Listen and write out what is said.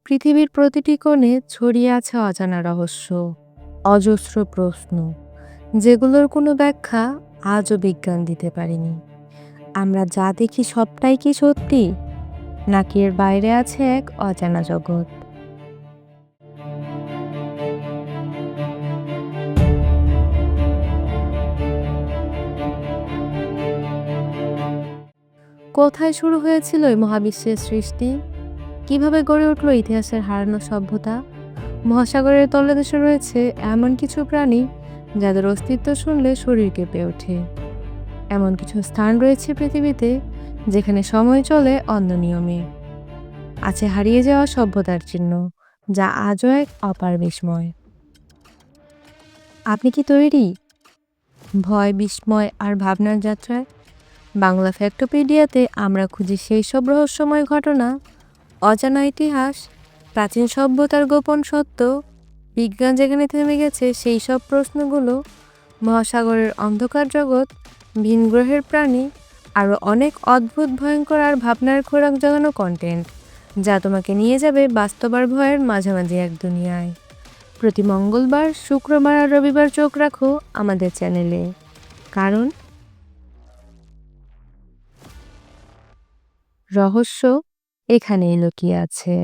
পৃথিবীর প্রতিটি কোণে ছড়িয়ে আছে অজানা রহস্য, অজস্র প্রশ্ন, যেগুলোর কোনো ব্যাখ্যা আজও বিজ্ঞান দিতে পারেনি। আমরা যা দেখি সবটাই কি সত্যি, নাকি এর বাইরে আছে এক অজানা জগৎ? কোথায় শুরু হয়েছিল এই মহাবিশ্বের সৃষ্টি? কিভাবে গড়ে উঠল ইতিহাসের হারানো সভ্যতা? মহাসাগরের তলদেশে রয়েছে এমন কিছু প্রাণী যাদের অস্তিত্ব শুনলে শরীর কেঁপে ওঠে। এমন কিছু স্থান রয়েছে পৃথিবীতে যেখানে সময় চলে অন্য নিয়মে। আছে হারিয়ে যাওয়া সভ্যতার চিহ্ন, যা আজও এক অপার বিস্ময়। আপনি কি তৈরি ভয়, বিস্ময় আর ভাবনার যাত্রায়? বাংলা ফ্যাক্টোপিডিয়াতে আমরা খুঁজি সেই সব রহস্যময় ঘটনা, অজানা ইতিহাস, প্রাচীন সভ্যতার গোপন সত্য, বিজ্ঞান যেখানে থেমে গেছে সেই সব প্রশ্নগুলো, মহাসাগরের অন্ধকার জগৎ, ভিন গ্রহের প্রাণী, আরও অনেক অদ্ভুত, ভয়ঙ্কর আর ভাবনার খোরাক জাগানো কন্টেন্ট, যা তোমাকে নিয়ে যাবে বাস্তব আর ভয়ের মাঝামাঝি এক দুনিয়ায়। প্রতি মঙ্গলবার, শুক্রবার আর রবিবার চোখ রাখো আমাদের চ্যানেলে, কারণ রহস্য এখানেই লুকিয়ে আছে।